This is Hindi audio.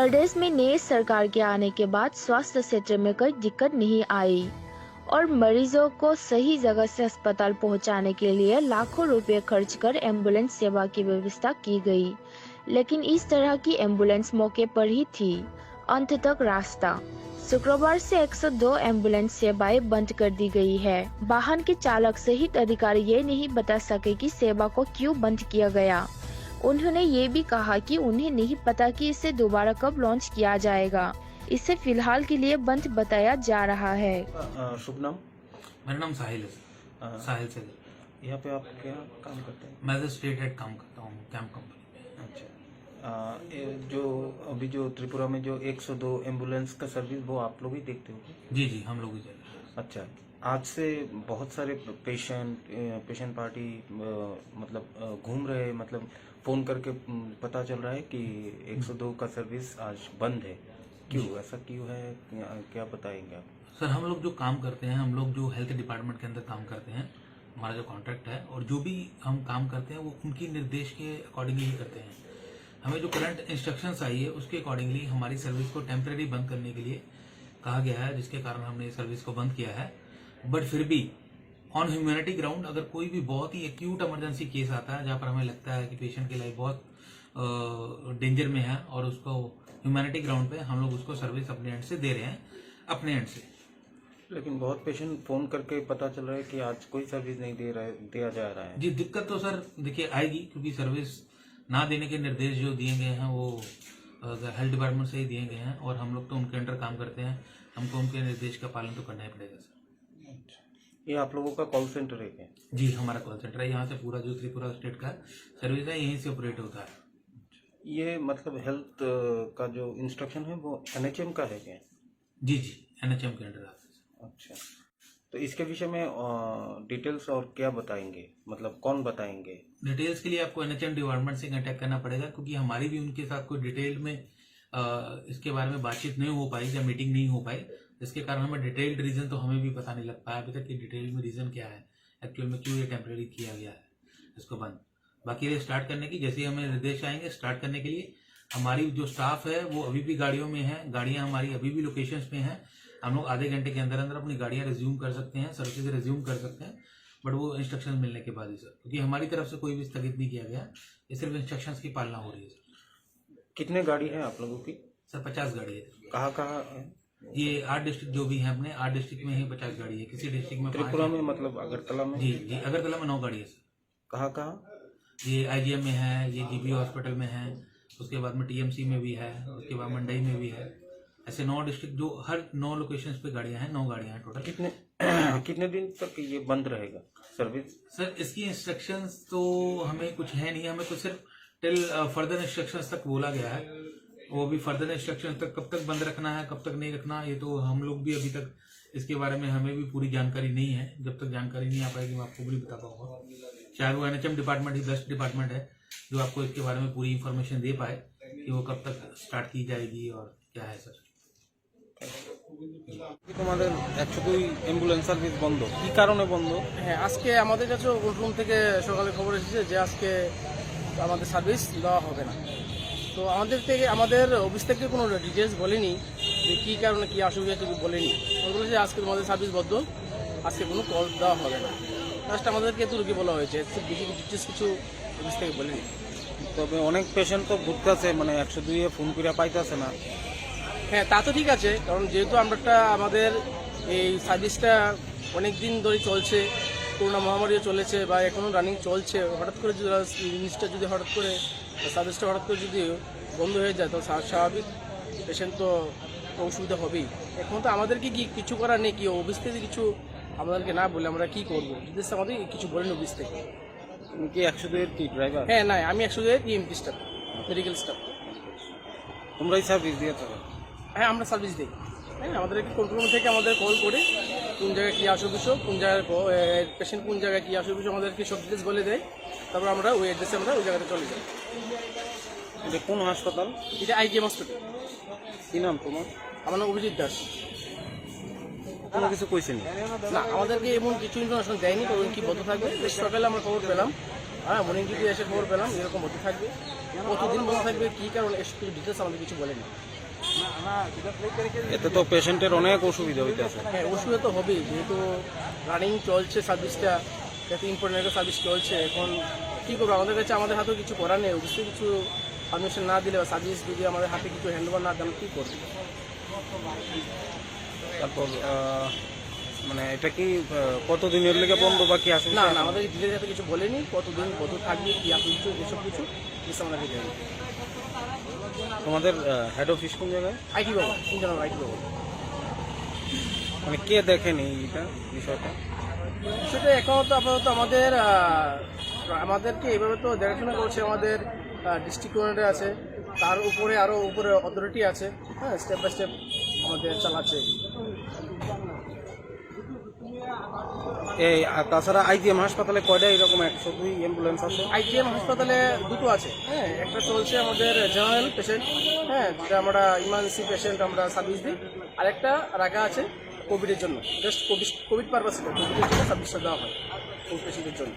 प्रदेश में नई सरकार के आने के बाद स्वास्थ्य क्षेत्र में कोई दिक्कत नहीं आई और मरीजों को सही जगह से अस्पताल पहुंचाने के लिए लाखों रुपए खर्च कर एम्बुलेंस सेवा की व्यवस्था की गई, लेकिन इस तरह की एम्बुलेंस मौके पर ही थी। अंत तक रास्ता शुक्रवार से 102 एम्बुलेंस सेवाएं बंद कर दी गई है। वाहन के चालक सहित अधिकारी ये नहीं बता सके कि सेवा को क्यों बंद किया गया। उन्होंने ये भी कहा कि उन्हें नहीं पता कि इसे दोबारा कब लॉन्च किया जाएगा। इसे फिलहाल के लिए बंद बताया जा रहा है। शुभ नाम? मेरा नाम साहिल है। साहिल से यहाँ पे आप क्या काम करते हैं? मैं स्टेट हेड काम करता हूँ कैंप कंपनी में। अच्छा, जो अभी जो त्रिपुरा में जो 102 एम्बुलेंस का सर्विस वो आप लोग ही देखते हो? जी जी, हम लोग ही चल रहे हैं। अच्छा, आज से बहुत सारे पेशेंट पार्टी मतलब घूम रहे, मतलब फोन करके पता चल रहा है कि 102 का सर्विस आज बंद है। क्यों ऐसा क्यों है, क्या बताएंगे आप? सर, हम लोग जो काम करते हैं, हम लोग जो हेल्थ डिपार्टमेंट के अंदर काम करते हैं, हमारा जो कॉन्ट्रैक्ट है और जो भी हम काम करते हैं वो उनकी निर्देश के अकॉर्डिंगली ही करते हैं। हमें जो करंट इंस्ट्रक्शंस आई है उसके अकॉर्डिंगली हमारी सर्विस को टेम्परेरी बंद करने के लिए कहा गया है, जिसके कारण हमने सर्विस को बंद किया है। बट फिर भी ऑन ह्यूमैनिटी ग्राउंड अगर कोई भी बहुत ही एक्यूट इमरजेंसी केस आता है जहां पर हमें लगता है कि पेशेंट की लाइफ बहुत डेंजर में है और उसको ह्यूमैनिटी ग्राउंड पे हम लोग उसको सर्विस अपने एंड से दे रहे हैं, अपने एंड से। लेकिन बहुत पेशेंट फोन करके पता चल रहा है कि आज कोई सर्विस नहीं दिया जा रहा है। जी, दिक्कत तो सर देखिए आएगी, क्योंकि सर्विस ना देने के निर्देश जो दिए गए हैं वो हेल्थ डिपार्टमेंट से ही दिए गए हैं और हम लोग तो उनके अंडर काम करते हैं, हमको उनके निर्देश का पालन तो करना ही पड़ेगा सर। ये आप लोगों का कॉल सेंटर है क्या? जी, हमारा कॉल सेंटर है। यहाँ से पूरा जो त्रिपुरा स्टेट का सर्विस है यहीं से ऑपरेट होता है। ये मतलब हेल्थ का जो इंस्ट्रक्शन है वो एनएचएम का है क्या? जी जी, एनएचएम के अंडर आता है। अच्छा, तो इसके विषय में डिटेल्स और क्या बताएंगे, मतलब कौन बताएंगे? डिटेल्स के लिए आपको एनएचएम डिपार्टमेंट से कांटेक्ट करना पड़ेगा, क्योंकि हमारी भी उनके साथ कोई डिटेल में इसके बारे में बातचीत नहीं हो पाई या मीटिंग नहीं हो पाई, जिसके कारण हमें डिटेल्ड रीजन तो हमें भी पता नहीं लग पाया अभी तक कि डिटेल में रीजन क्या है, एक्चुअल में क्यों ये टेम्परेरी किया गया है इसको बंद। बाकी ये स्टार्ट करने की जैसे ही हमें निर्देश आएंगे स्टार्ट करने के लिए, हमारी जो स्टाफ है वो अभी भी गाड़ियों में है, गाड़ियां हमारी अभी भी लोकेशंस पे हैं। हम लोग आधे घंटे के अंदर अंदर अपनी गाड़ियां रिज्यूम कर सकते हैं, सर्विसेज रिज्यूम कर सकते हैं, बट वो इंस्ट्रक्शन मिलने के बाद ही सर, क्योंकि हमारी तरफ से कोई भी स्थगित नहीं किया गया, ये सिर्फ इंस्ट्रक्शंस की पालना हो रही है सर। कितने गाड़ी है आप लोगों की? सर 50 गाड़ी है। कहाँ है? ये 8 डिस्ट्रिक्ट जो भी है, अपने 8 डिस्ट्रिक्ट में ही 50 गाड़ी है। किसी डिस्ट्रिक्ट में त्रिपुरा में मतलब अगरतला में? जी जी, अगरतला में 9 गाड़ी है सर। कहाँ? ये आईजीएम में है, ये जीबी हॉस्पिटल में है, उसके बाद में टीएमसी में भी है, उसके बाद मंडई में भी है। ऐसे 9 डिस्ट्रिक्ट जो हर 9 लोकेशंस पे गाड़ियां हैं, 9 गाड़ियां हैं टोटल। कितने दिन तक ये बंद रहेगा सर्विस? सर, इसकी इंस्ट्रक्शंस तो हमें कुछ है नहीं, हमें तो सिर्फ टिल फर्दर इंस्ट्रक्शंस तक बोला गया है। वो भी फर्दर इंस्ट्रक्शंस तक कब तक बंद रखना है, कब तक नहीं रखना, ये तो हम लोग भी अभी तक इसके बारे में हमें भी पूरी जानकारी नहीं है। जब तक जानकारी नहीं आ पाएगी मैं आपको भी बता पाऊंगा। शायद वो एनएचएम डिपार्टमेंट ही बेस्ट डिपार्टमेंट है जो आपको इसके बारे में पूरी इन्फॉर्मेशन दे पाए कि वो कब तक स्टार्ट की जाएगी और क्या है सर। তোমাদের 102 অ্যাম্বুলেন্স সার্ভিস বন্ধ, কি কারণে বন্ধ? হ্যাঁ, আজকে আমাদের কাছে রুম থেকে সকালে খবর এসেছে যে আজকে আমাদের সার্ভিস দেওয়া হবে না। তো আমাদের অফিস থেকে কোনো ডিটেলস বলেনি যে কী কারণে কী অসুবিধা কিছু বলেনি। বলেছে আজকে তোমাদের সার্ভিস বন্ধ, আজকে কোনো কল দেওয়া হবে না। লাস্ট আমাদেরকে এতটুকু বলা হয়েছে, বেশি ডিটেলস কিছু অফিস থেকে বলেনি। তবে অনেক পেশেন্ট তো ভুগতেছে, মানে 102 এ ফোন করে পাইতেছে না। হ্যাঁ, তা তো ঠিক আছে, কারণ যেহেতু আমাদের এই সার্ভিসটা অনেক দিন ধরে চলছে, করোনা মহামারীও চলেছে বা এখনও রানিং চলছে, হঠাৎ করে যদি জিনিসটা যদি হঠাৎ করে সার্ভিসটা হঠাৎ করে যদি বন্ধ হয়ে যায় তো স্বাভাবিক পেশেন্ট তো অসুবিধা হবেই। এখন তো আমাদেরকে কিছু করার নেই, কি অফিস থেকে কিছু আমাদেরকে না বলে আমরা কি করবো, ডিটেলস আমাদের কিছু বলেন অফিস থেকে। তুমি কি 102 এর কি ড্রাইভার? হ্যাঁ, না, আমি 102 ইএমটি স্টাফ, মেডিকেল স্টাফ। তোমরাই সার্ভিস দিয়ে থাকো? হ্যাঁ, আমরা সার্ভিস দিই। হ্যাঁ, আমাদেরকে কন্ট্রোল রুম থেকে আমাদের কল করে কোন জায়গায় কী অসুবিধা, কোন জায়গায় পেশেন্ট কোন জায়গায় কী অসুবিধা আমাদেরকে সব ডিটেলস বলে দেয়, তারপর আমরা ওই অ্যাড্রেসে আমরা ওই জায়গাতে চলে যাই। এটা কোন হাসপাতাল? এটা আইজিএম হসপিটাল। কি নাম তোমার? আমার নাম অভিজিৎ দাস। কোনো কিছু কইছে না, আমাদেরকে এমন কিছু ইনফরমেশন দেয়নি কখন কি বন্ধ থাকবে। সকালে আমরা খবর পেলাম, হ্যাঁ, মর্নিং ডিউটি এসে খবর পেলাম এরকম হতে থাকবে, কতদিন বন্ধ থাকবে, কী কারণে এসব কিছু ডিটেলস আমাদের কিছু বলেনি। এতে তো পেশেন্টের অনেক অসুবিধা হইতেছে। হ্যাঁ, অসুবিধা তো হবেই, যেহেতু রানিং চলছে সার্ভিসটা, যাতে ইম্পর্টেন্ট সার্ভিস চলছে। এখন কী করবো, আমাদের কাছে আমাদের হাতেও কিছু করার নেই। অবশ্যই কিছু পারমিশন না দিলে বা সার্ভিস যদি আমাদের হাতে কিছু হ্যান্ডওভার না দেন, কী করবো? তারপর মানে এটা কি কতদিনের লেগে বন্ধ বাকি আছে? না না, আমাদের ডিটেলস হাতে কিছু বলেনি, কতদিন কত থাকবে কি কিছু এসব কিছু আমাদেরকে দেয়নি। তোমাদের হেড অফিস কোন জায়গায়? আইটি বাবা, ইন্টারনাল আইটি বাবা। মানে কে দেখেনি এটা বিষয়টা? সেটা এখন তো আপাতত আমাদেরকে এইভাবে তো দেখাশোনা করছে আমাদের ডিস্ট্রিক্ট কোঅর্ডিনেটর আছে, তার উপরে আরও উপরে অথরিটি আছে। হ্যাঁ, স্টেপ বাই স্টেপ আমাদের চালাচ্ছে। এই আর তাছাড়া আইজিএম হাসপাতালে কয়টা এরকম 102 অ্যাম্বুলেন্স আছে? আইজিএম হাসপাতালে দুটো আছে। হ্যাঁ, একটা চলছে আমাদের জেনারেল পেশেন্ট, হ্যাঁ, যেটা আমরা ইমার্জেন্সি পেশেন্ট আমরা সার্ভিস দিই। আরেকটা রাখা আছে কোভিডের জন্য, জাস্ট কোভিড পারপাসে, কোভিডের জন্য সার্ভিসটা দেওয়া হয় কোভিড পেশেন্টের জন্য।